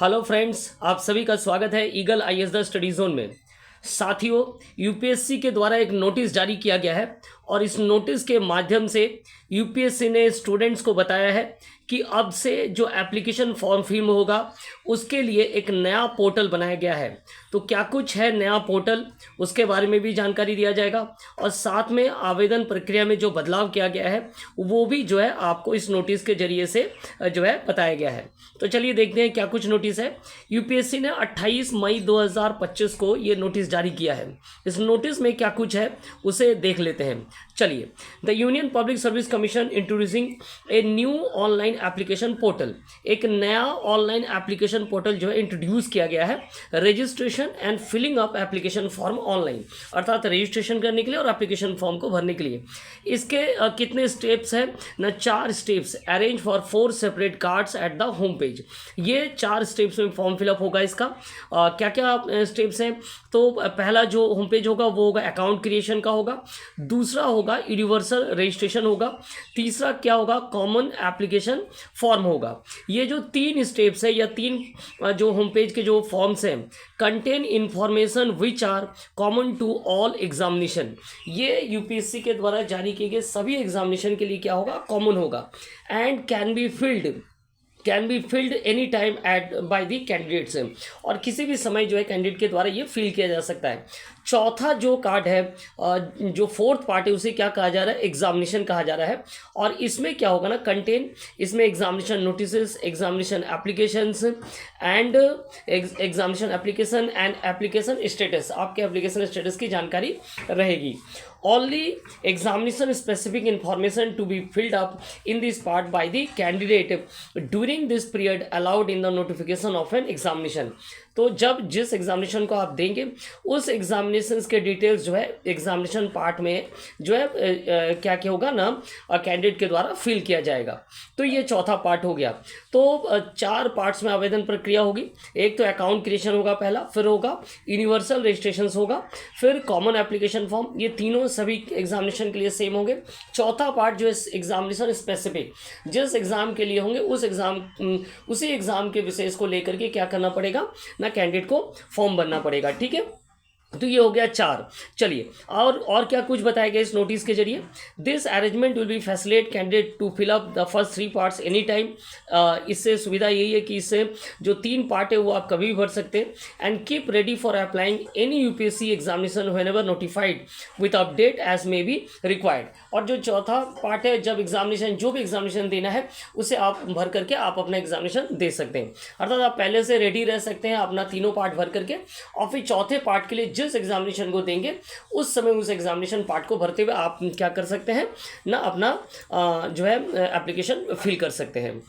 Hello friends, आप सभी का स्वागत है eagle IAS the study zone में। साथियों, यूपीएससी के द्वारा एक नोटिस जारी किया गया है और इस नोटिस के माध्यम से यूपीएससी ने स्टूडेंट्स को बताया है कि अब से जो एप्लीकेशन फॉर्म फिल होगा उसके लिए एक नया पोर्टल बनाया गया है। तो क्या कुछ है नया पोर्टल, उसके बारे में भी जानकारी दिया जाएगा और साथ में आवेदन प्रक्रिया में जो बदलाव किया गया है वो भी जो है आपको इस नोटिस के जरिए से जो है बताया गया है। तो चलिए देखते हैं क्या कुछ नोटिस है। यूपीएससी ने 28 मई 2025 को ये नोटिस जारी किया है। इस नोटिस में क्या कुछ है उसे देख लेते हैं। चलिए, the union public service commission introducing a new online application portal, एक नया ऑनलाइन एप्लीकेशन पोर्टल जो है इंट्रोड्यूस किया गया है। Registration and filling up application form online, अर्थात रजिस्ट्रेशन करने के लिए और एप्लीकेशन फॉर्म को भरने के लिए। इसके कितने स्टेप्स हैं न? 4 steps. Arrange for 4 separate cards at the home page. ये 4 स्टेप्स में फॉर्म फिलअप होगा। इसका क्या क्या स्टेप्स हैं? तो पहला जो होम पेज होगा वो होगा अकाउंट क्रिएशन का होगा, दूसरा होगा यूनिवर्सल रजिस्ट्रेशन होगा, तीसरा क्या होगा कॉमन एप्लीकेशन फॉर्म होगा। ये जो 3 स्टेप्स है या 3 जो होम पेज के जो फॉर्म्स हैं, contain information which are common to all examination. ये यूपीएससी के द्वारा जारी किए गए सभी एग्जामिनेशन के लिए क्या होगा, कॉमन होगा। And can be filled any time at by the candidates, और किसी भी समय जो है कैंडिडेट के द्वारा ये फिल किया जा सकता है। चौथा जो कार्ड है, जो 4th पार्ट है, उसे क्या कहा जा रहा है, एग्जामिनेशन कहा जा रहा है। और इसमें क्या होगा ना, कंटेन, इसमें examination notice, examination applications and examination application and application status, आपके एप्लीकेशन स्टेटस की जानकारी रहेगी। Only examination specific information to be filled up in this part by the candidate during this period allowed in the notification of an examination। तो जब जिस examination को आप देंगे उस एग्जामिनेशन के डिटेल्स जो है एग्जामिनेशन पार्ट में जो है क्या क्या होगा ना, कैंडिडेट के द्वारा फिल किया जाएगा। तो ये चौथा पार्ट हो गया। तो 4 पार्ट्स में आवेदन प्रक्रिया होगी। एक तो अकाउंट क्रिएशन होगा पहला, फिर होगा यूनिवर्सल रजिस्ट्रेशन होगा, फिर कॉमन एप्लीकेशन फॉर्म। ये तीनों सभी एग्जामिनेशन के लिए सेम होंगे। चौथा पार्ट जो है एग्जामिनेशन स्पेसिफिक, जिस एग्जाम के लिए होंगे उसी एग्जाम के विशेष को लेकर के क्या करना पड़ेगा ना, कैंडिडेट को फॉर्म भरना पड़ेगा। ठीक है, तो ये हो गया 4। चलिए, और क्या कुछ बताया गया इस नोटिस के जरिए। This arrangement will be facilitate candidate to fill up the first 3 parts any time. इससे सुविधा यही है कि इससे जो 3 पार्ट है वो आप कभी भी भर सकते हैं। And keep ready for applying any UPSC examination whenever notified with update as may be required. और जो चौथा पार्ट है, जब एग्जामिनेशन जो भी एग्जामिनेशन देना है उसे आप भर करके आप अपना एग्जामिनेशन दे सकते हैं। अर्थात आप पहले से रेडी रह सकते हैं अपना तीनों पार्ट भर करके, और फिर चौथे पार्ट के लिए जिस एग्जामिनेशन को देंगे उस समय उस एग्जामिनेशन पार्ट को भरते हुए आप क्या कर सकते हैं ना, अपना जो है एप्लीकेशन फिल कर सकते हैं।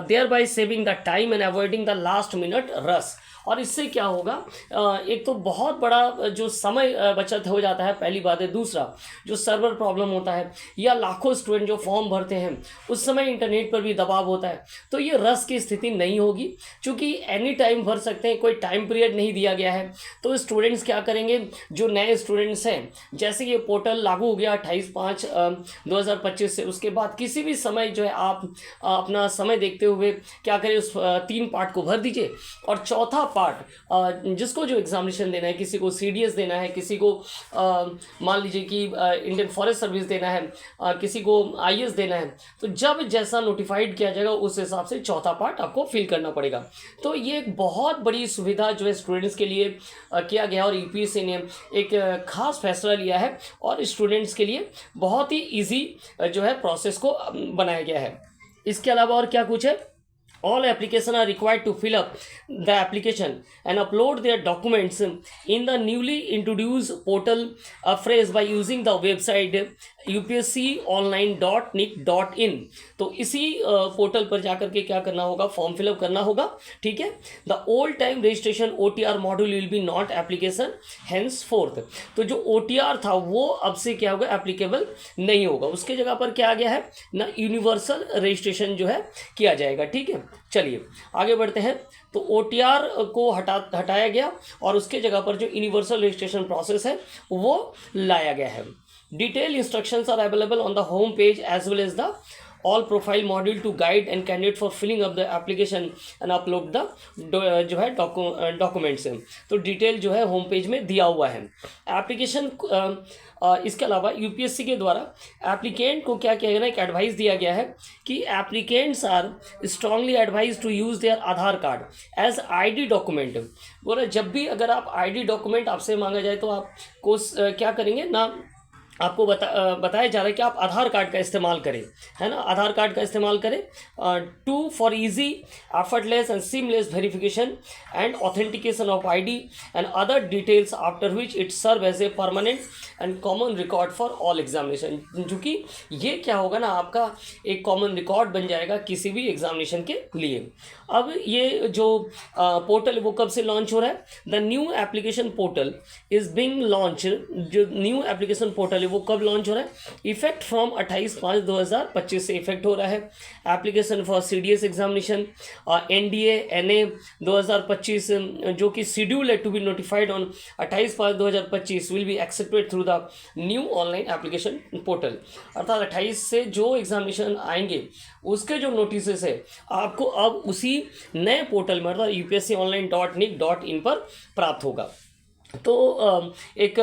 Thereby saving the time and avoiding the last minute rush. और इससे क्या होगा, एक तो बहुत बड़ा जो समय बचत हो जाता है, पहली बात है। दूसरा, जो सर्वर प्रॉब्लम होता है या लाखों स्टूडेंट जो फॉर्म भरते हैं उस समय इंटरनेट पर भी दबाव होता है, तो ये रस की स्थिति नहीं होगी। क्योंकि एनी टाइम भर सकते हैं, कोई टाइम पीरियड नहीं दिया गया है। तो स्टूडेंट्स क्या करेंगे, जो नए स्टूडेंट्स हैं, जैसे ये पोर्टल लागू हो गया 28/5/2025 से, उसके बाद किसी भी समय जो है आप अपना समय देखते हुए क्या करें, उस 3 पार्ट को भर दीजिए। और चौथा पार्ट जिसको जो एग्जामिनेशन देना है, किसी को सीडीएस देना है, किसी को मान लीजिए कि इंडियन फॉरेस्ट सर्विस देना है, किसी को आईएएस देना है, तो जब जैसा नोटिफाइड किया जाएगा उस हिसाब से चौथा पार्ट आपको फिल करना पड़ेगा। तो ये एक बहुत बड़ी सुविधा जो है स्टूडेंट्स के लिए किया गया, और यूपीएससी ने एक खास फैसला लिया है और स्टूडेंट्स के लिए बहुत ही ईजी जो है प्रोसेस को बनाया गया है। इसके अलावा और क्या कुछ है, all applications are required to fill up the application and upload their documents in the newly introduced portal phrase by using the website upsconline.nic.in। तो इसी पोर्टल पर जाकर के क्या करना होगा, फॉर्म फिलअप करना होगा। ठीक है, the old time registration OTR module will be not application hence fourth. तो जो OTR था वो अब से क्या होगा, एप्लीकेबल नहीं होगा। उसके जगह पर क्या आ गया है ना, यूनिवर्सल रजिस्ट्रेशन जो है किया जाएगा। ठीक है, चलिए आगे बढ़ते हैं। तो OTR को हटाया गया और उसके जगह पर जो यूनिवर्सल रजिस्ट्रेशन प्रोसेस है वो लाया गया है। Detail instructions are available on the home page as well as the all profile module to guide and candidate for filling up the application and upload the जो है डॉक्यूमेंट्स। तो detail जो है होम पेज में दिया हुआ है। Application इसके अलावा यूपीएससी के द्वारा एप्लीकेंट को क्या किया गया ना, एक एडवाइस दिया गया है कि applicants are strongly advise to use their Aadhaar card as ID document. बोला जब भी अगर आप आईडी डॉक्यूमेंट आपसे मांगा जाए तो आप को क्या करेंगे ना, आपको बताया जा रहा है कि आप आधार कार्ड का इस्तेमाल करें, है ना, आधार कार्ड का इस्तेमाल करें to for easy effortless and seamless verification and authentication of ID and other details after which it serve as a permanent and common record for all examination. क्योंकि ये क्या होगा ना, आपका एक कॉमन रिकॉर्ड बन जाएगा किसी भी एग्जामिनेशन के लिए। अब ये जो पोर्टल वो कब से लॉन्च हो रहा है, the new application portal is being launch. जो न्यू एप्लीकेशन पोर्टल वो कब लॉन्च हो रहा है, इफेक्ट फ्रॉम 28/5/2025 से इफेक्ट हो रहा है। Application for CDS examination NDA NA 2025 जो कि शेड्यूल है to be notified on 28/5/2025 will be accepted through the new online application portal. अर्थात 28 से जो एग्जामिनेशन आएंगे उसके जो नोटिस है आपको अब उसी नए पोर्टल में अर्थात upsconline.nic.in पर प्राप्त होगा। तो एक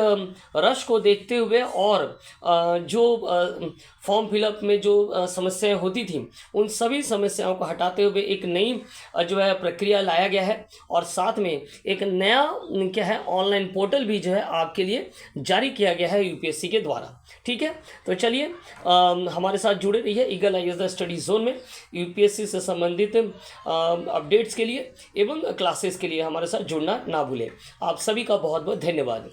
रश को देखते हुए और जो फॉर्म फिलअप में जो समस्याएं होती थी उन सभी समस्याओं को हटाते हुए एक नई जो है प्रक्रिया लाया गया है और साथ में एक नया क्या है ऑनलाइन पोर्टल भी जो है आपके लिए जारी किया गया है यूपीएससी के द्वारा। ठीक है, तो चलिए हमारे साथ जुड़े रहिए eagle IAS the study zone में यूपीएससी से संबंधित अपडेट्स के लिए एवं क्लासेस के लिए हमारे साथ जुड़ना ना भूलें। आप सभी का बहुत बहुत धन्यवाद।